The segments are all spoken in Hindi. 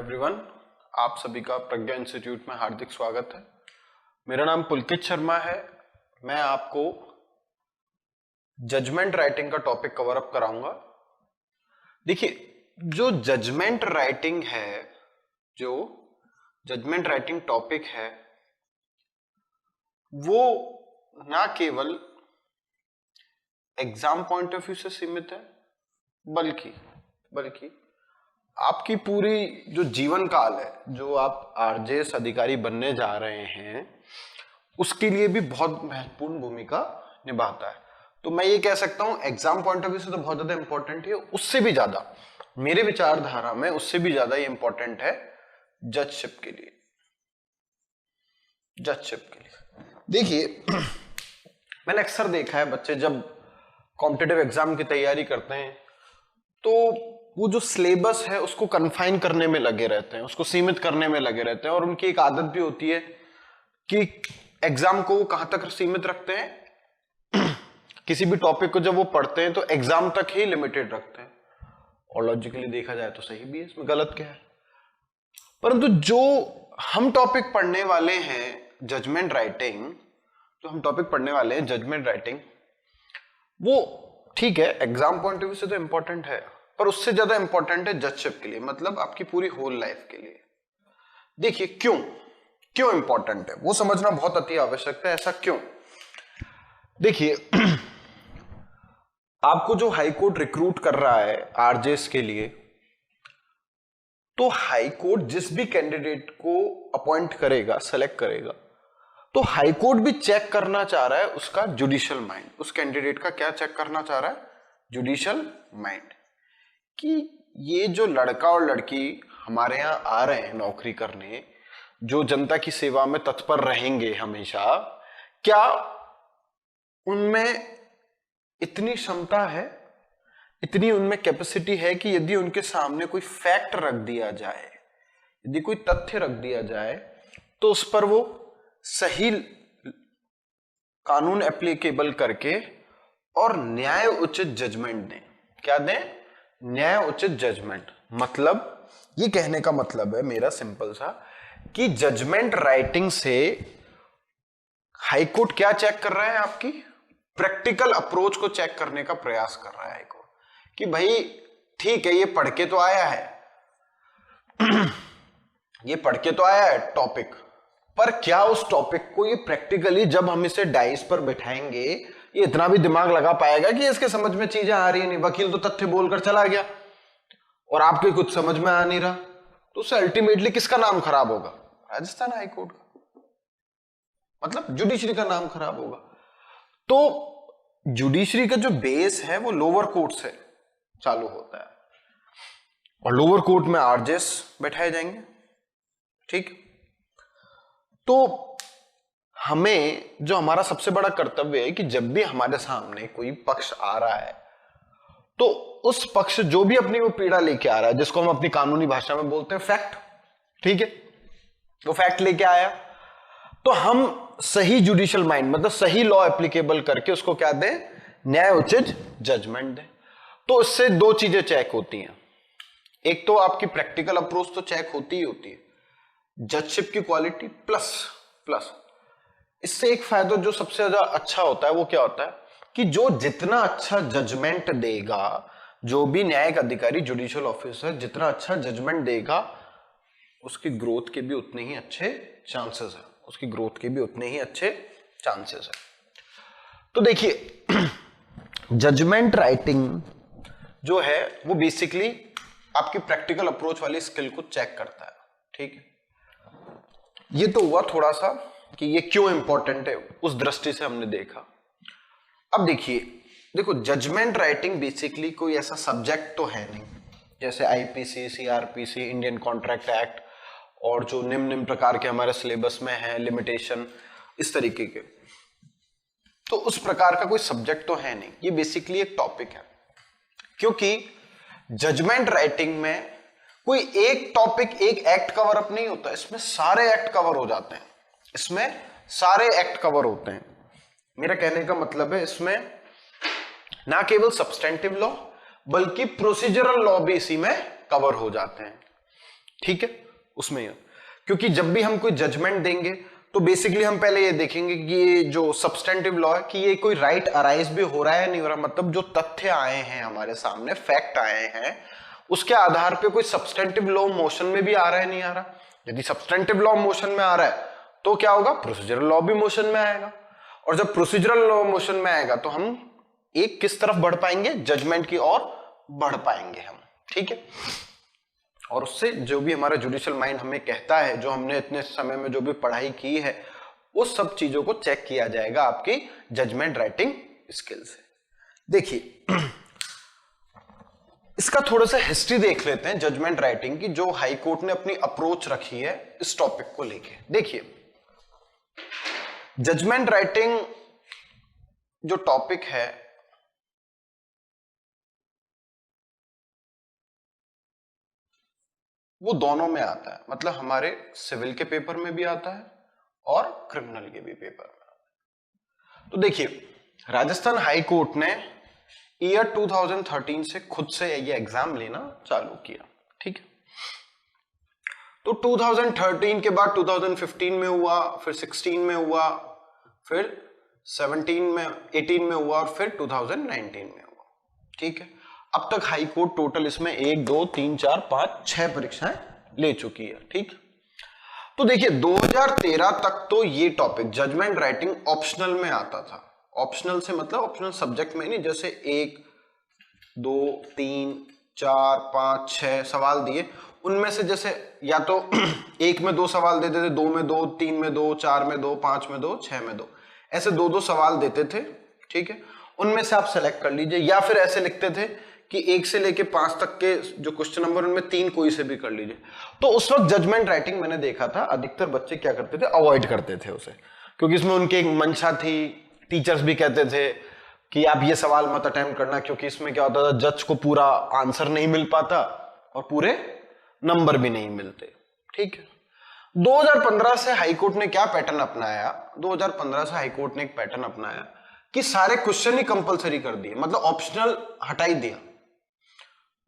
एवरीवन, आप सभी का प्रज्ञा इंस्टीट्यूट में हार्दिक स्वागत है। मेरा नाम पुलकित शर्मा है। मैं आपको जजमेंट राइटिंग का टॉपिक कवर अप कराऊंगा। देखिए, जो जजमेंट राइटिंग टॉपिक है वो ना केवल एग्जाम पॉइंट ऑफ व्यू से सीमित है, बल्कि आपकी पूरी जो जीवन काल है, जो आप आरजेएस अधिकारी बनने जा रहे हैं, उसके लिए भी बहुत महत्वपूर्ण भूमिका निभाता है। तो मैं ये कह सकता हूं एग्जाम पॉइंट ऑफ व्यू से तो बहुत ज्यादा इंपॉर्टेंट है, उससे भी ज्यादा मेरे विचारधारा में उससे भी ज्यादा ये इंपॉर्टेंट है जजशिप के लिए। देखिए, मैंने अक्सर देखा है बच्चे जब कॉम्पिटिटिव एग्जाम की तैयारी करते हैं तो वो जो सिलेबस है उसको कन्फाइन करने में लगे रहते हैं, उसको सीमित करने में लगे रहते हैं, और उनकी एक आदत भी होती है कि एग्जाम को वो कहां तक सीमित रखते हैं किसी भी टॉपिक को जब वो पढ़ते हैं तो एग्जाम तक ही लिमिटेड रखते हैं। और लॉजिकली देखा जाए तो सही भी है, इसमें गलत क्या है। परंतु जो हम टॉपिक पढ़ने वाले हैं जजमेंट राइटिंग, वो ठीक है एग्जाम पॉइंट ऑफ व्यू से तो इंपॉर्टेंट है, पर उससे ज्यादा इंपॉर्टेंट है जजशिप के लिए, मतलब आपकी पूरी होल लाइफ के लिए। देखिए क्यों इंपॉर्टेंट है वो समझना बहुत अति आवश्यक है। ऐसा क्यों? देखिए, आपको जो हाई कोर्ट रिक्रूट कर रहा है आरजेएस के लिए, तो हाई कोर्ट जिस भी कैंडिडेट को अपॉइंट करेगा, सेलेक्ट करेगा, तो हाई कोर्ट भी चेक करना चाह रहा है उसका जुडिशियल माइंड। उस कैंडिडेट का क्या चेक करना चाह रहा है? जुडिशियल माइंड, कि ये जो लड़का और लड़की हमारे यहां आ रहे हैं नौकरी करने, जो जनता की सेवा में तत्पर रहेंगे हमेशा, क्या उनमें इतनी क्षमता है, इतनी उनमें कैपेसिटी है कि यदि उनके सामने कोई फैक्ट रख दिया जाए, यदि कोई तथ्य रख दिया जाए, तो उस पर वो सही कानून एप्लीकेबल करके और न्याय उचित जजमेंट दें। क्या दें? न्याय उचित जजमेंट। मतलब ये कहने का मतलब है मेरा सिंपल सा, कि जजमेंट राइटिंग से हाईकोर्ट क्या चेक कर रहा है? आपकी प्रैक्टिकल अप्रोच को चेक करने का प्रयास कर रहा है हाईकोर्ट, कि भाई ठीक है, ये पढ़ के तो आया है टॉपिक, पर क्या उस टॉपिक को ये प्रैक्टिकली जब हम इसे डाइस पर बैठाएंगे, ये इतना भी दिमाग लगा पाएगा कि इसके समझ में चीजें आ रही नहीं। वकील तो तथ्य बोलकर चला गया और आपके कुछ समझ में आ नहीं रहा, तो उससे अल्टीमेटली किसका नाम खराब होगा? राजस्थान हाईकोर्ट का, मतलब जुडिशरी का नाम खराब होगा। तो जुडिशरी का जो बेस है वो लोअर कोर्ट से चालू होता है, और लोअर कोर्ट में आरजेएस बैठाए जाएंगे। ठीक, तो हमें जो हमारा सबसे बड़ा कर्तव्य है कि जब भी हमारे सामने कोई पक्ष आ रहा है, तो उस पक्ष जो भी अपनी वो पीड़ा लेके आ रहा है, जिसको हम अपनी कानूनी भाषा में बोलते हैं फैक्ट, ठीक है, वो फैक्ट लेके आया, तो हम सही जुडिशियल माइंड, मतलब सही लॉ एप्लीकेबल करके उसको क्या दें? न्याय उचित जजमेंट दें। तो इससे दो चीजें चेक होती हैं। एक तो आपकी प्रैक्टिकल अप्रोच तो चेक होती ही होती है, जजशिप की क्वालिटी प्लस इससे एक फायदा जो सबसे ज्यादा अच्छा होता है वो क्या होता है, कि जो जितना अच्छा जजमेंट देगा, जो भी न्यायिक अधिकारी, जुडिशियल ऑफिसर जितना अच्छा जजमेंट देगा, उसकी ग्रोथ के भी उतने ही अच्छे चांसेस है। तो देखिए, जजमेंट राइटिंग जो है वो बेसिकली आपकी प्रैक्टिकल अप्रोच वाली स्किल को चेक करता है। ठीक है, ये तो हुआ थोड़ा सा कि ये क्यों इंपॉर्टेंट है, उस दृष्टि से हमने देखा। अब देखो जजमेंट राइटिंग बेसिकली कोई ऐसा सब्जेक्ट तो है नहीं, जैसे IPC, CrPC, Indian contract act और जो निम्न प्रकार के हमारे सिलेबस में है लिमिटेशन, इस तरीके के, तो उस प्रकार का कोई सब्जेक्ट तो है नहीं। ये बेसिकली एक टॉपिक है, क्योंकि जजमेंट राइटिंग में कोई एक टॉपिक, एक एक्ट कवर अप नहीं होता, इसमें सारे एक्ट कवर होते हैं। मेरा कहने का मतलब है, इसमें ना केवल सब्सटेंटिव लॉ बल्कि प्रोसीजरल लॉ भी इसी में कवर हो जाते हैं। ठीक है, उसमें ही। क्योंकि जब भी हम कोई जजमेंट देंगे तो बेसिकली हम पहले ये देखेंगे कि ये जो सब्सटेंटिव लॉ है कि ये कोई राइट अराइज भी हो रहा है नहीं हो रहा, मतलब जो तथ्य आए हैं हमारे सामने, फैक्ट आए हैं, उसके आधार पे कोई सब्सटेंटिव लॉ मोशन में भी आ रहा है नहीं आ रहा। यदि सब्सटेंटिव लॉ मोशन में आ रहा है तो क्या होगा, प्रोसीजरल लॉ भी मोशन में आएगा, और जब प्रोसीजरल लॉ मोशन में आएगा तो हम एक किस तरफ बढ़ पाएंगे, जजमेंट की ओर बढ़ पाएंगे हम। ठीक है, और उससे जो भी हमारा जुडिशियल माइंड हमें कहता है, जो हमने इतने समय में जो भी पढ़ाई की है, उस सब चीजों को चेक किया जाएगा आपकी जजमेंट राइटिंग स्किल से। देखिए इसका थोड़ा सा हिस्ट्री देख लेते हैं जजमेंट राइटिंग की, जो हाई कोर्ट ने अपनी अप्रोच रखी है इस टॉपिक को लेके। देखिए जजमेंट राइटिंग जो टॉपिक है वो दोनों में आता है, मतलब हमारे सिविल के पेपर में भी आता है और क्रिमिनल के भी पेपर में आता है। तो देखिए राजस्थान हाई कोर्ट ने ईयर 2013 से खुद से ये एग्जाम लेना चालू किया। ठीक है, तो 2013 के बाद 2015 में हुआ, फिर 16 में हुआ, फिर 17 में, 18 में हुआ, और फिर 2019 में हुआ। ठीक है, अब तक हाई कोर्ट टोटल इसमें 1 2 3 4 5 6 परीक्षाएं ले चुकी है। ठीक, तो देखिए 2013 तक तो ये टॉपिक जजमेंट राइटिंग ऑप्शनल में आता था। ऑप्शनल से मतलब ऑप्शनल सब्जेक्ट में नहीं, जैसे 1 2 3 4 5 6 सवाल दिए, उनमें से जैसे या तो 1 में 2 सवाल देते थे, 2 में 2, 3 में 2, 4 में 2, 5 में 2, 6 में 2, ऐसे 2-2 सवाल देते थे। ठीक है, उनमें से आप सेलेक्ट कर लीजिए, या फिर ऐसे लिखते थे कि 1 से लेके 5 तक के जो क्वेश्चन नंबर उनमें 3 कोई से भी कर लीजिए। तो उस वक्त जजमेंट राइटिंग मैंने देखा था अधिकतर बच्चे क्या करते थे, अवॉइड करते थे उसे, क्योंकि इसमें उनकी एक मंशा थी। टीचर्स भी कहते थे कि आप ये सवाल मत अटेम्प्ट करना, क्योंकि इसमें क्या होता था, जज को पूरा आंसर नहीं मिल पाता और पूरे नंबर भी नहीं मिलते। ठीक है, 2015 से हाईकोर्ट ने क्या पैटर्न अपनाया, 2015 से हाईकोर्ट ने एक पैटर्न अपनाया कि सारे क्वेश्चन ही कंपलसरी कर दिए, मतलब ऑप्शनल हटा ही दिया,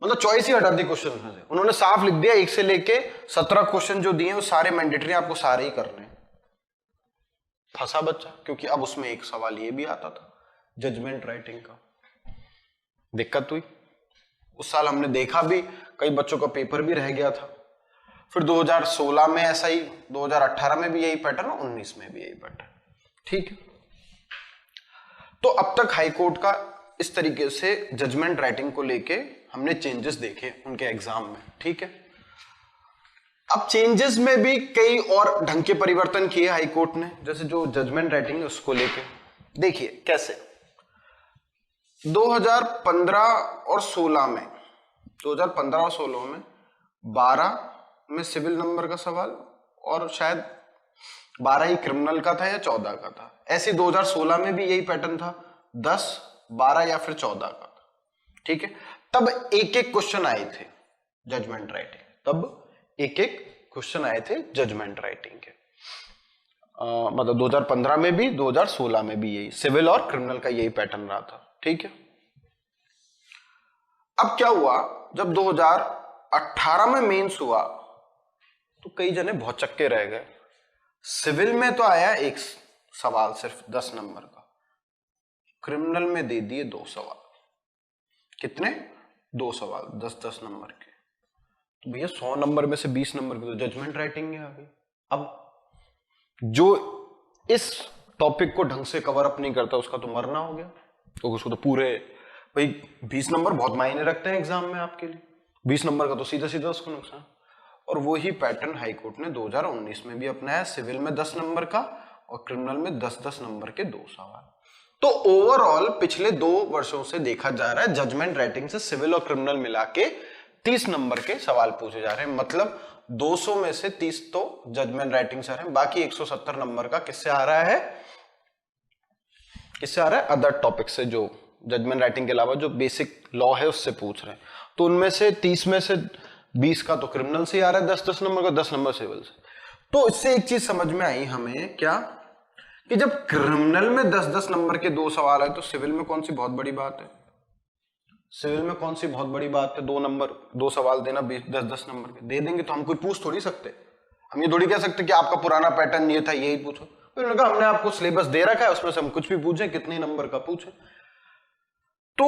मतलब चॉइस ही हटा दी क्वेश्चन में से। उन्होंने साफ लिख दिया 1 से लेके 17 क्वेश्चन जो दिए वो सारे मैंडेटरी, आपको सारे ही करने। फंसा बच्चा, क्योंकि अब उसमें एक सवाल ये भी आता था जजमेंट राइटिंग का, दिक्कत हुई। उस साल हमने देखा भी, कई बच्चों का पेपर भी रह गया था। फिर 2016 में ऐसा ही, 2018 में भी यही पैटर्न, 19 में भी यही पैटर्न। ठीक है, तो अब तक हाईकोर्ट का इस तरीके से जजमेंट राइटिंग को लेके हमने चेंजेस देखे उनके एग्जाम में। ठीक है, अब चेंजेस में भी कई और ढंग के परिवर्तन किए हाईकोर्ट ने, जैसे जो जजमेंट राइटिंग है उसको लेके। देखिए कैसे 2015 और 16 में, 2015 और 16 में 12 में सिविल नंबर का सवाल, और शायद 12 ही क्रिमिनल का था या 14 का था। ऐसे 2016 में भी यही पैटर्न था, 10, 12 या फिर 14 का था। ठीक है, तब एक एक क्वेश्चन आए थे जजमेंट राइटिंग, तब एक एक क्वेश्चन आए थे जजमेंट राइटिंग के। मतलब 2015 में भी 2016 में भी यही सिविल और क्रिमिनल का यही पैटर्न रहा था। ठीक है, अब क्या हुआ, जब 2018 में मेंस हुआ तो कई जने बहुत चक्के रह गए। सिविल में तो आया एक सवाल सिर्फ 10 नंबर का, क्रिमिनल में दे दिए 2 सवाल। कितने? 2 सवाल 10-10 नंबर के। तो भैया 100 नंबर में से 20 नंबर की तो जजमेंट राइटिंग है आ गई। अब जो इस टॉपिक को ढंग से कवर अप नहीं करता उसका तो मरना हो गया, तो उसको तो पूरे, भाई 20 नंबर बहुत मायने रखते हैं एग्जाम में आपके लिए, 20 नंबर का तो सीधा सीधा उसको नुकसान। और वही पैटर्न हाईकोर्ट ने 2019 में भी अपनाया, सिविल में 10 नंबर का और क्रिमिनल में 10-10 नंबर के 2 सवाल। तो ओवरऑल पिछले 2 वर्षों से देखा जा रहा है जजमेंट राइटिंग से सिविल और क्रिमिनल मिला के 30 नंबर के सवाल पूछे जा रहे हैं, मतलब 200 में से 30 तो जजमेंट राइटिंग से आ रहे हैं, बाकी 170 नंबर का किससे आ रहा है, किससे आ रहा है, अदर टॉपिक से, जो जजमेंट राइटिंग के अलावा जो बेसिक लॉ है उससे पूछ रहे हैं। तो उनमें से 30 में से 20 का तो क्रिमिनल से आ रहा है, 10-10 नंबर का, 10 नंबर सिविल से। तो इससे एक चीज समझ में आई हमें, क्या, कि जब क्रिमिनल में 10-10 नंबर के 2 सवाल है तो सिविल में कौन सी बहुत बड़ी बात है। सिविल में कौन सी बहुत बड़ी बात है, 2 नंबर 2 सवाल देना 10-10 नंबर के दे देंगे, तो हम कोई पूछ थोड़ी सकते, हम ये थोड़ी कह सकते कि आपका पुराना पैटर्न ये था यही पूछो। तो उन्होंने कहा हमने आपको सिलेबस दे रखा है, उसमें से हम कुछ भी पूछें, कितने नंबर का पूछें। तो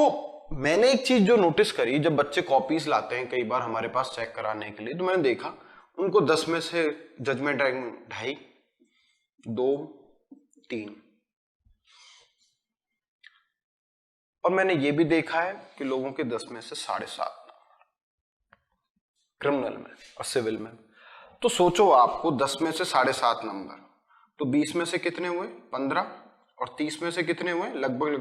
मैंने एक चीज जो नोटिस करी, जब बच्चे कॉपीज लाते हैं कई बार हमारे पास चेक कराने के लिए, तो मैंने देखा उनको 10 में से जजमेंट राइटिंग 2.5, 2, 3, और मैंने ये भी देखा है कि लोगों के 10 में से 7.5 क्रिमिनल में और सिविल में। तो सोचो आपको 10 में से 7.5 नंबर, तो 20 में से कितने हुए 15, और 30 में से कितने हुए लगभग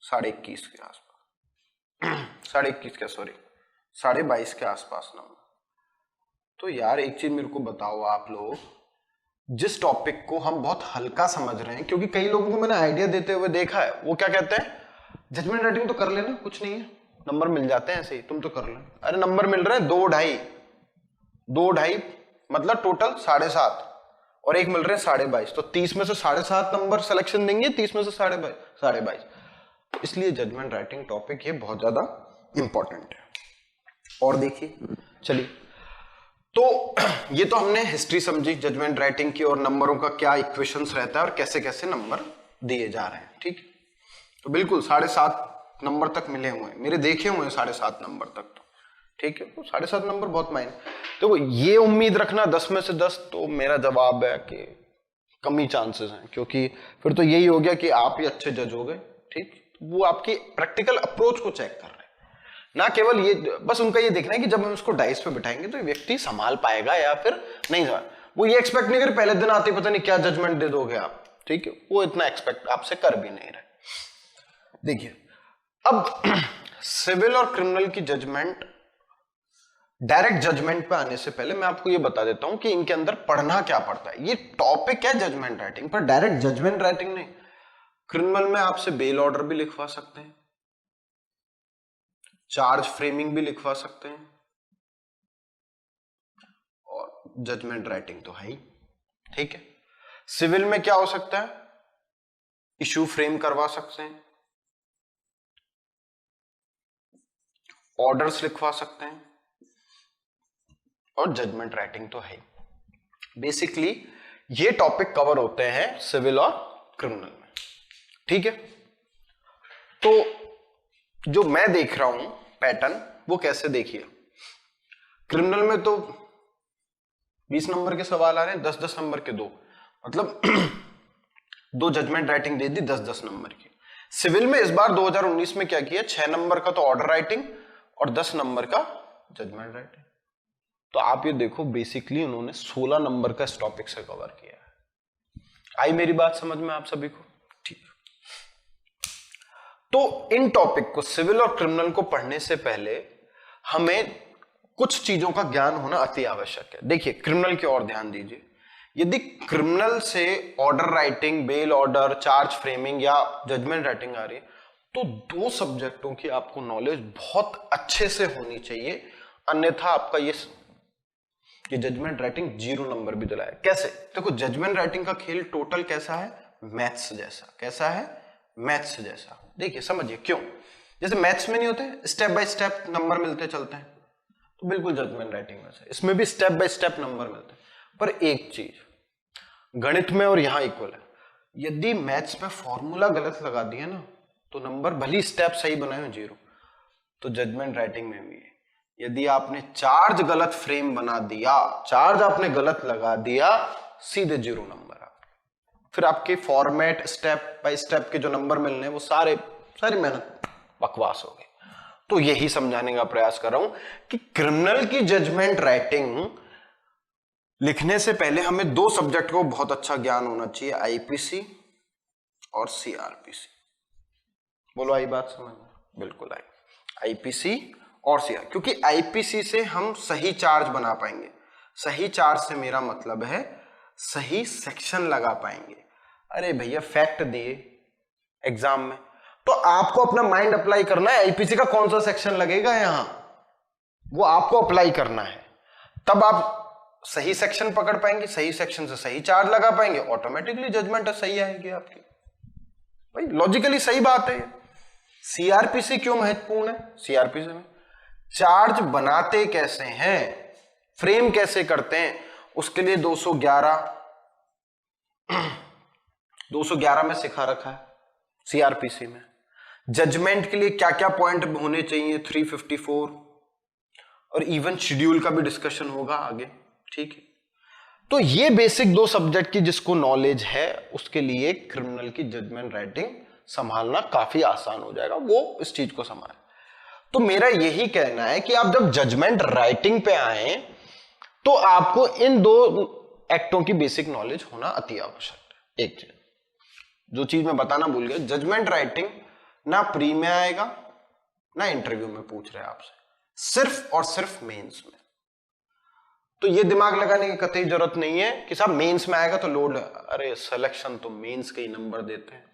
21.5 के आसपास 21.5 क्या, सॉरी 22.5 के आसपास नंबर। तो यार एक चीज मेरे को बताओ, आप लोग जिस टॉपिक को हम बहुत हल्का समझ रहे हैं, क्योंकि कई लोगों को मैंने आइडिया देते हुए देखा है, वो क्या कहते हैं, जजमेंट राइटिंग तो कर लेना, कुछ नहीं है, नंबर मिल जाते हैं ऐसे ही, तुम तो कर लेना। अरे नंबर मिल रहे हैं 2.5 मतलब टोटल 7.5, और एक मिल रहे हैं 22.5, तो 30 में से 7.5 नंबर सिलेक्शन देंगे, 30 में से 22.5। इसलिए जजमेंट राइटिंग टॉपिक ये बहुत ज्यादा इंपॉर्टेंट है। और देखिए चलिए, तो ये तो हमने हिस्ट्री समझी जजमेंट राइटिंग की, और नंबरों का क्या इक्वेशंस रहता है और कैसे कैसे नंबर दिए जा रहे हैं, ठीक। तो बिल्कुल 7.5 नंबर तक मिले हुए हैं, मेरे देखे हुए हैं 7.5 नंबर तक, तो ठीक है, तो 7.5 नंबर बहुत मायने। तो ये उम्मीद रखना 10 में से 10, तो मेरा जवाब है कि कम ही चांसेस हैं, क्योंकि फिर तो यही हो गया कि आप ही अच्छे जज हो गए, ठीक। वो आपकी प्रैक्टिकल अप्रोच को चेक कर रहे हैं, ना केवल ये, बस उनका ये देखना है कि जब हम उसको डाइस पे बिठाएंगे तो व्यक्ति संभाल पाएगा या फिर नहीं संभाल। वो ये एक्सपेक्ट नहीं कर पहले दिन आते पता नहीं क्या जजमेंट दे दोगे आप, ठीक है, वो इतना एक्सपेक्ट आपसे कर भी नहीं रहे। देखिए अब सिविल और क्रिमिनल की जजमेंट, डायरेक्ट जजमेंट पे आने से पहले मैं आपको ये बता देता हूं कि इनके अंदर पढ़ना क्या पड़ता है। ये टॉपिक है जजमेंट राइटिंग, पर डायरेक्ट जजमेंट राइटिंग नहीं। क्रिमिनल में आपसे बेल ऑर्डर भी लिखवा सकते हैं, चार्ज फ्रेमिंग भी लिखवा सकते हैं, और जजमेंट राइटिंग तो है ही, ठीक है। सिविल में क्या हो सकता है, इशू फ्रेम करवा सकते हैं, ऑर्डर्स लिखवा सकते हैं, और जजमेंट राइटिंग तो है। बेसिकली ये टॉपिक कवर होते हैं सिविल और क्रिमिनल में, ठीक है। तो जो मैं देख रहा हूं पैटर्न, वो कैसे देखिए, क्रिमिनल में तो 20 नंबर के सवाल आ रहे हैं, 10-10 नंबर के 2, मतलब 2 जजमेंट राइटिंग दे दी 10-10 नंबर की। सिविल में इस बार 2019 में क्या किया, 6 नंबर का तो ऑर्डर राइटिंग और 10 नंबर का जजमेंट राइटिंग। तो आप ये देखो बेसिकली उन्होंने 16 नंबर का इस टॉपिक से कवर किया है। आई मेरी बात समझ में आप सभी को, ठीक। तो इन टॉपिक को, सिविल और क्रिमिनल को पढ़ने से पहले हमें कुछ चीजों का ज्ञान होना अति आवश्यक है। देखिए क्रिमिनल की ओर ध्यान दीजिए, यदि क्रिमिनल से order writing, bail order, charge framing या जजमेंट राइटिंग आ रही है, तो 2 सब्जेक्टों की आपको नॉलेज बहुत अच्छे से होनी चाहिए, अन्यथा आपका ये जजमेंट राइटिंग 0 नंबर भी दिलाए। कैसे, देखो जजमेंट राइटिंग का खेल टोटल कैसा है, मैथ्स जैसा। कैसा है, मैथ्स जैसा। देखिए समझिए क्यों, जैसे मैथ्स में नहीं होते स्टेप बाय स्टेप नंबर मिलते चलते हैं, तो बिल्कुल जजमेंट राइटिंग में से इसमें भी स्टेप बाय स्टेप नंबर मिलते हैं। पर एक चीज गणित में और यहां इक्वल है, यदि मैथ्स में फॉर्मूला गलत लगा दिया ना, तो नंबर भली स्टेप सही बनाए हो 0, तो जजमेंट राइटिंग में भी है। यदि आपने चार्ज गलत फ्रेम बना दिया, चार्ज आपने गलत लगा दिया, सीधे 0 नंबर आपके। फिर आपके फॉर्मेट, स्टेप बाय स्टेप के जो नंबर मिलने वो सारी मेहनत बकवास हो गई। तो यही समझाने का प्रयास कर रहा हूं कि क्रिमिनल की जजमेंट राइटिंग लिखने से पहले हमें 2 सब्जेक्ट को बहुत अच्छा ज्ञान होना चाहिए, आईपीसी और सीआरपीसी। बोलो आई बात समझ में, बिल्कुल आई, आईपीसी और सीआर, क्योंकि आईपीसी से हम सही चार्ज बना पाएंगे। सही चार्ज से मेरा मतलब है सही सेक्शन लगा पाएंगे। अरे भैया फैक्ट दिए एग्जाम में, तो आपको अपना माइंड अप्लाई करना है, आईपीसी का कौन सा सेक्शन लगेगा यहां, वो आपको अप्लाई करना है, तब आप सही सेक्शन पकड़ पाएंगे, सही सेक्शन से सही चार्ज लगा पाएंगे, ऑटोमेटिकली जजमेंट सही आएगी आपकी। भाई लॉजिकली सही बात है। सीआरपीसी क्यों महत्वपूर्ण है? सीआरपीसी में चार्ज बनाते कैसे हैं, फ्रेम कैसे करते हैं, उसके लिए 211 में सिखा रखा है सीआरपीसी में। जजमेंट के लिए क्या क्या पॉइंट होने चाहिए 354, और इवन शेड्यूल का भी डिस्कशन होगा आगे, ठीक है। तो ये बेसिक 2 सब्जेक्ट की जिसको नॉलेज है उसके लिए क्रिमिनल की जजमेंट राइटिंग संभालना काफी आसान हो जाएगा, वो इस चीज को संभाले। तो मेरा यही कहना है कि आप जब जजमेंट राइटिंग पे आए तो आपको इन 2 एक्टों की बेसिक नॉलेज होना अति आवश्यक है। एक चीज जो चीज मैं बताना भूल गया, जजमेंट राइटिंग ना प्री में आएगा ना इंटरव्यू में पूछ रहे हैं आपसे, सिर्फ और सिर्फ मेंस में। तो ये दिमाग लगाने की कतई जरूरत नहीं है कि साहब मेंस में आएगा तो लोड, अरे सिलेक्शन तो मेंस के ही नंबर देते हैं,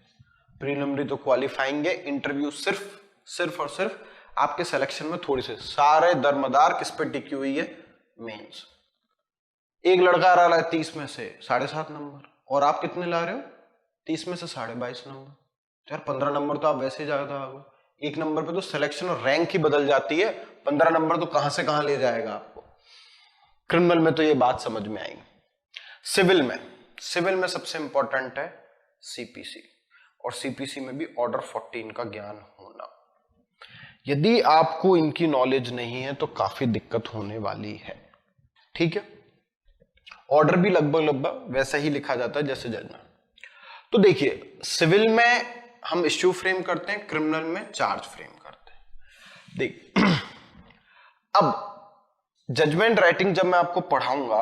प्रीलिमिनरी तो क्वालिफाइंग है, इंटरव्यू सिर्फ और सिर्फ आपके सिलेक्शन में थोड़ी से सारे दरमदार किस पे टिकी हुई है, मेंस। एक लड़का आ रहा है 30 में से 7.5 नंबर, और आप कितने ला रहे हो 30 में से 22.5 नंबर, यार 15 नंबर तो आप वैसे ज्यादा आ गए। 1 नंबर पे तो सिलेक्शन और रैंक ही बदल जाती है, 15 नंबर तो कहां से कहां ले जाएगा आपको। क्रिमिनल में तो ये बात समझ में आएगी। सिविल में सबसे इंपॉर्टेंट है सीपीसी, और सीपीसी में भी ऑर्डर 14 का ज्ञान होना। यदि आपको इनकी नॉलेज नहीं है तो काफी दिक्कत होने वाली है, ठीक है। ऑर्डर भी लगभग वैसा ही लिखा जाता है जैसे जजमेंट। तो देखिए, सिविल में हम इश्यू फ्रेम करते हैं, क्रिमिनल में चार्ज फ्रेम करते हैं। देख अब जजमेंट राइटिंग जब मैं आपको पढ़ाऊंगा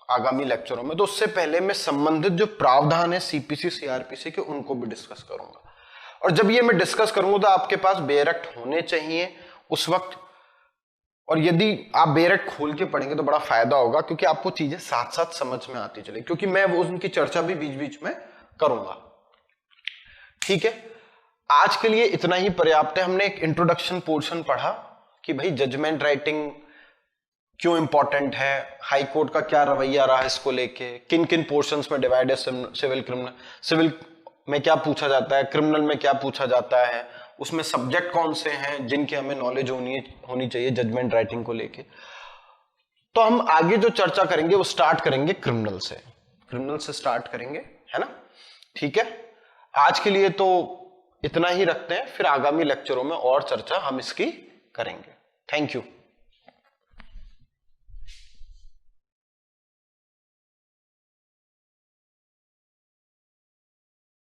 आगामी लेक्चरों में, तो उससे पहले मैं संबंधित जो प्रावधान है सीपीसी सीआरपीसी के उनको भी डिस्कस करूंगा। और जब ये मैं डिस्कस करूंगा तो आपके पास बेरक्ट होने चाहिए उस वक्त, और यदि आप बेरक्ट खोल के पढ़ेंगे तो बड़ा फायदा होगा, क्योंकि आपको चीजें साथ साथ समझ में आती चले, क्योंकि मैं वो उनकी चर्चा भी बीच बीच में करूंगा, ठीक है। आज के लिए इतना ही पर्याप्त है। हमने एक इंट्रोडक्शन पोर्शन पढ़ा कि भाई जजमेंट राइटिंग क्यों इंपॉर्टेंट है, हाई कोर्ट का क्या रवैया रहा इसको लेके, किन किन पोर्शंस में डिवाइड है सिविल क्रिमिनल, सिविल में क्या पूछा जाता है, क्रिमिनल में क्या पूछा जाता है, उसमें सब्जेक्ट कौन से हैं जिनकी हमें नॉलेज होनी चाहिए जजमेंट राइटिंग को लेके। तो हम आगे जो चर्चा करेंगे वो स्टार्ट करेंगे क्रिमिनल से स्टार्ट करेंगे, है ना, ठीक है। आज के लिए तो इतना ही रखते हैं, फिर आगामी लेक्चरों में और चर्चा हम इसकी करेंगे। Thank you.